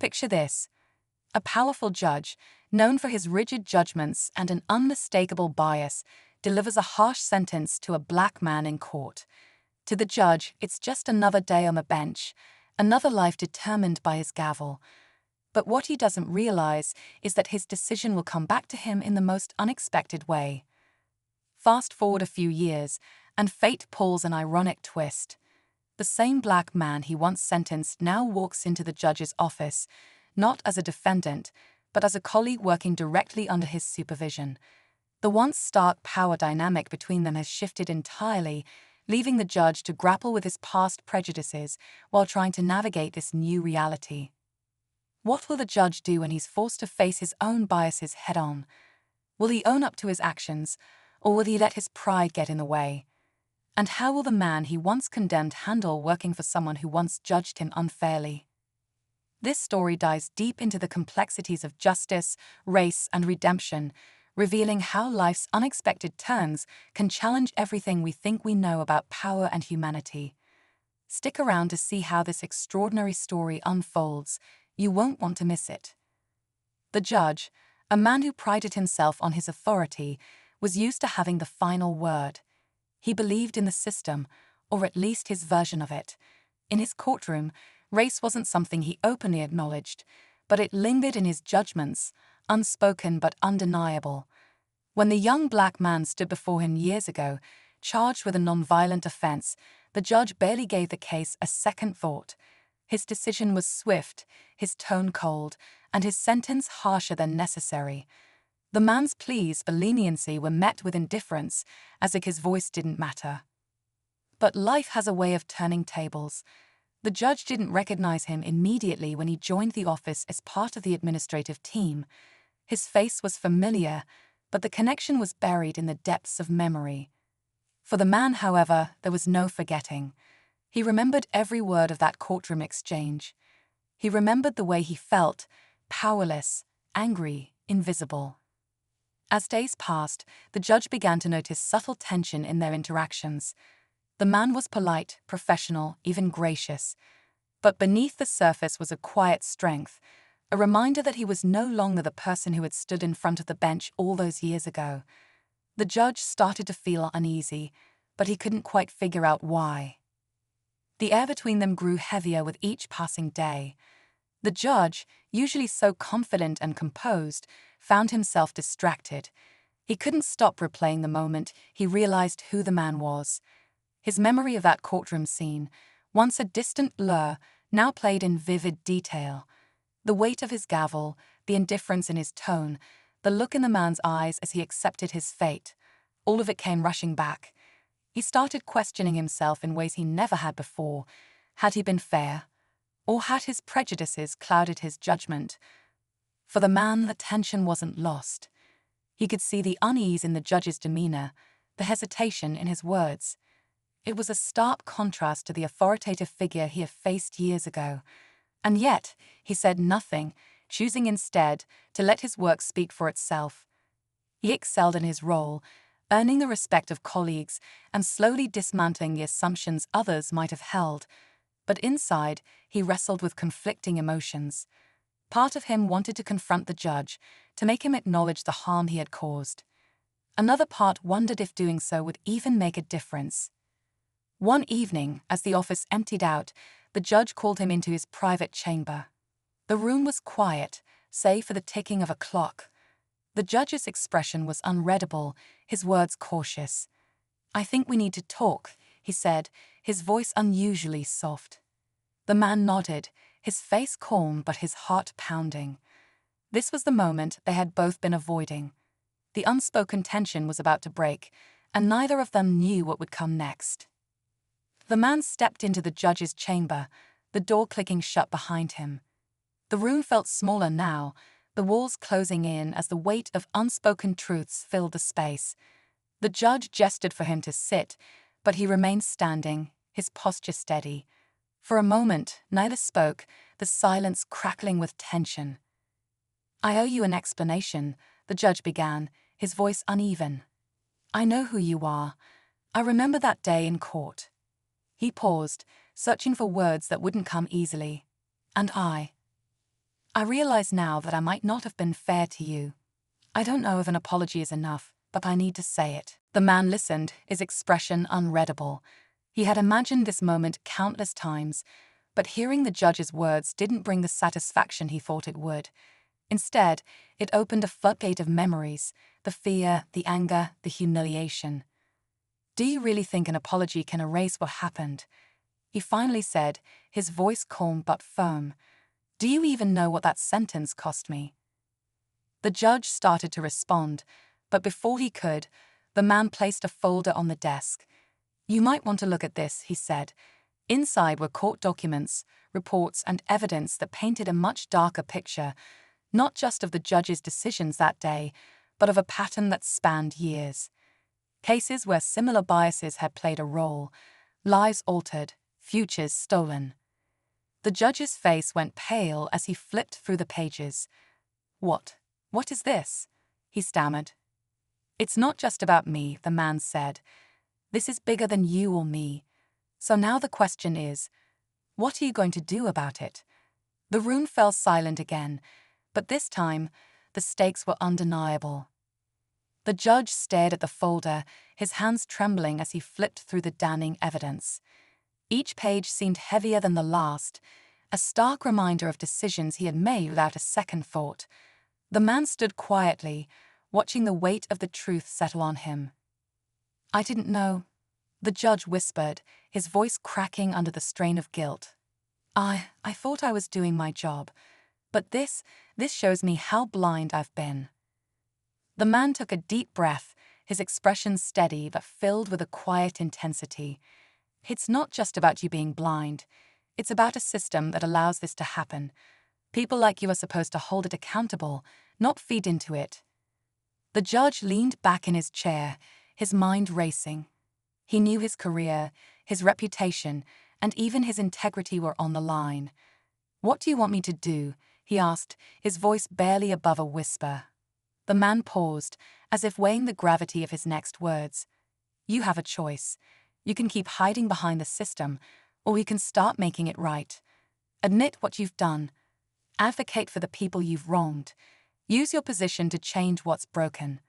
Picture this. A powerful judge, known for his rigid judgments and an unmistakable bias, delivers a harsh sentence to a black man in court. To the judge, it's just another day on the bench, another life determined by his gavel. But what he doesn't realize is that his decision will come back to him in the most unexpected way. Fast forward a few years, and fate pulls an ironic twist. The same black man he once sentenced now walks into the judge's office, not as a defendant, but as a colleague working directly under his supervision. The once stark power dynamic between them has shifted entirely, leaving the judge to grapple with his past prejudices while trying to navigate this new reality. What will the judge do when he's forced to face his own biases head-on? Will he own up to his actions, or will he let his pride get in the way? And how will the man he once condemned handle working for someone who once judged him unfairly? This story dives deep into the complexities of justice, race, and redemption, revealing how life's unexpected turns can challenge everything we think we know about power and humanity. Stick around to see how this extraordinary story unfolds. You won't want to miss it. The judge, a man who prided himself on his authority, was used to having the final word. He believed in the system, or at least his version of it. In his courtroom, race wasn't something he openly acknowledged, but it lingered in his judgments, unspoken but undeniable. When the young black man stood before him years ago, charged with a nonviolent offense, the judge barely gave the case a second thought. His decision was swift, his tone cold, and his sentence harsher than necessary. The man's pleas for leniency were met with indifference, as if his voice didn't matter. But life has a way of turning tables. The judge didn't recognize him immediately when he joined the office as part of the administrative team. His face was familiar, but the connection was buried in the depths of memory. For the man, however, there was no forgetting. He remembered every word of that courtroom exchange. He remembered the way he felt, powerless, angry, invisible. As days passed, the judge began to notice subtle tension in their interactions. The man was polite, professional, even gracious. But beneath the surface was a quiet strength, a reminder that he was no longer the person who had stood in front of the bench all those years ago. The judge started to feel uneasy, but he couldn't quite figure out why. The air between them grew heavier with each passing day. The judge, usually so confident and composed, found himself distracted. He couldn't stop replaying the moment he realized who the man was. His memory of that courtroom scene, once a distant blur, now played in vivid detail. The weight of his gavel, the indifference in his tone, the look in the man's eyes as he accepted his fate, all of it came rushing back. He started questioning himself in ways he never had before. Had he been fair? Or had his prejudices clouded his judgment? For the man, the tension wasn't lost. He could see the unease in the judge's demeanor, the hesitation in his words. It was a stark contrast to the authoritative figure he had faced years ago. And yet, he said nothing, choosing instead to let his work speak for itself. He excelled in his role, earning the respect of colleagues and slowly dismantling the assumptions others might have held. But inside, he wrestled with conflicting emotions. Part of him wanted to confront the judge, to make him acknowledge the harm he had caused. Another part wondered if doing so would even make a difference. One evening, as the office emptied out, the judge called him into his private chamber. The room was quiet, save for the ticking of a clock. The judge's expression was unreadable, his words cautious. "I think we need to talk," he said, his voice unusually soft. The man nodded, his face calm but his heart pounding. This was the moment they had both been avoiding. The unspoken tension was about to break, and neither of them knew what would come next. The man stepped into the judge's chamber, the door clicking shut behind him. The room felt smaller now, the walls closing in as the weight of unspoken truths filled the space. The judge gestured for him to sit, but he remained standing, his posture steady. For a moment, neither spoke, the silence crackling with tension. "I owe you an explanation," the judge began, his voice uneven. "I know who you are. I remember that day in court." He paused, searching for words that wouldn't come easily. "And I." I realize now that I might not have been fair to you. I don't know if an apology is enough, but I need to say it." The man listened, his expression unreadable. He had imagined this moment countless times, but hearing the judge's words didn't bring the satisfaction he thought it would. Instead, it opened a floodgate of memories, the fear, the anger, the humiliation. "Do you really think an apology can erase what happened?" he finally said, his voice calm but firm. "Do you even know what that sentence cost me?" The judge started to respond, but before he could, the man placed a folder on the desk. "You might want to look at this," he said. Inside were court documents, reports, and evidence that painted a much darker picture, not just of the judge's decisions that day, but of a pattern that spanned years. Cases where similar biases had played a role, lives altered, futures stolen. The judge's face went pale as he flipped through the pages. What is this?" he stammered. "It's not just about me," the man said. "This is bigger than you or me. So now the question is, what are you going to do about it?" The room fell silent again, but this time, the stakes were undeniable. The judge stared at the folder, his hands trembling as he flipped through the damning evidence. Each page seemed heavier than the last, a stark reminder of decisions he had made without a second thought. The man stood quietly, watching the weight of the truth settle on him. "I didn't know," the judge whispered, his voice cracking under the strain of guilt. I thought I was doing my job, but this shows me how blind I've been." The man took a deep breath, his expression steady but filled with a quiet intensity. "It's not just about you being blind. It's about a system that allows this to happen. People like you are supposed to hold it accountable, not feed into it." The judge leaned back in his chair, his mind racing. He knew his career, his reputation, and even his integrity were on the line. "What do you want me to do?" he asked, his voice barely above a whisper. The man paused, as if weighing the gravity of his next words. "You have a choice. You can keep hiding behind the system, or you can start making it right. Admit what you've done. Advocate for the people you've wronged. Use your position to change what's broken."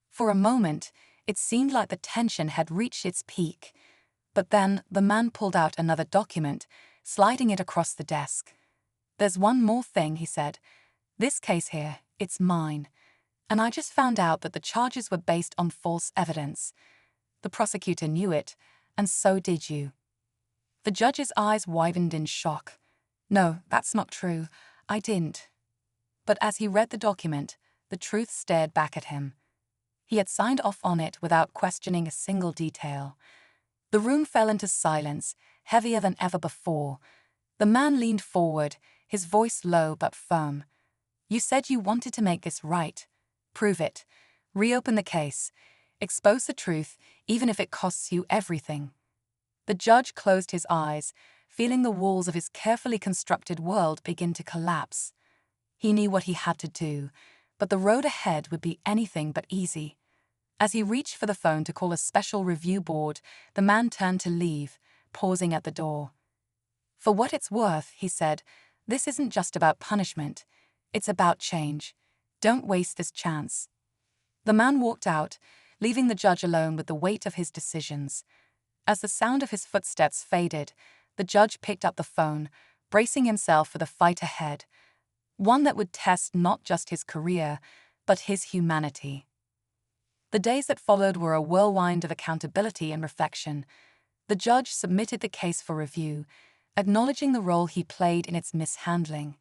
For a moment, it seemed like the tension had reached its peak. But then the man pulled out another document, sliding it across the desk. "There's one more thing," he said. "This case here, it's mine. And I just found out that the charges were based on false evidence. The prosecutor knew it, and so did you." The judge's eyes widened in shock. "No, that's not true. I didn't." But as he read the document, the truth stared back at him. He had signed off on it without questioning a single detail. The room fell into silence, heavier than ever before. The man leaned forward, his voice low but firm. "You said you wanted to make this right. Prove it. Reopen the case. Expose the truth, even if it costs you everything." The judge closed his eyes, feeling the walls of his carefully constructed world begin to collapse. He knew what he had to do, but the road ahead would be anything but easy. As he reached for the phone to call a special review board, the man turned to leave, pausing at the door. "For what it's worth," he said, "this isn't just about punishment. It's about change. Don't waste this chance." The man walked out, leaving the judge alone with the weight of his decisions. As the sound of his footsteps faded, the judge picked up the phone, bracing himself for the fight ahead, one that would test not just his career, but his humanity. The days that followed were a whirlwind of accountability and reflection. The judge submitted the case for review, acknowledging the role he played in its mishandling.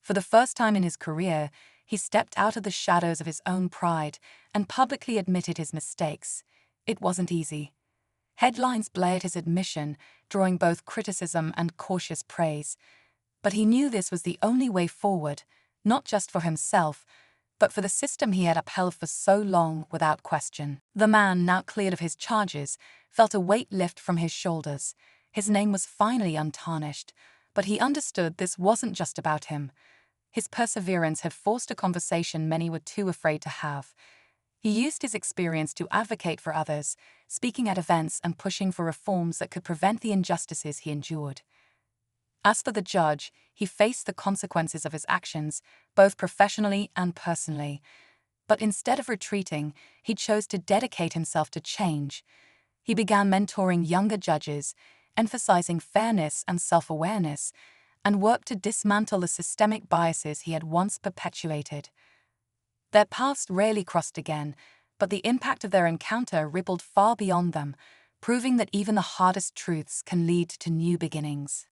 For the first time in his career, he stepped out of the shadows of his own pride and publicly admitted his mistakes. It wasn't easy. Headlines blared his admission, drawing both criticism and cautious praise. But he knew this was the only way forward, not just for himself, but for the system he had upheld for so long without question. The man, now cleared of his charges, felt a weight lift from his shoulders. His name was finally untarnished, but he understood this wasn't just about him. His perseverance had forced a conversation many were too afraid to have. He used his experience to advocate for others, speaking at events and pushing for reforms that could prevent the injustices he endured. As for the judge, he faced the consequences of his actions, both professionally and personally. But instead of retreating, he chose to dedicate himself to change. He began mentoring younger judges, emphasizing fairness and self-awareness, and worked to dismantle the systemic biases he had once perpetuated. Their paths rarely crossed again, but the impact of their encounter rippled far beyond them, proving that even the hardest truths can lead to new beginnings.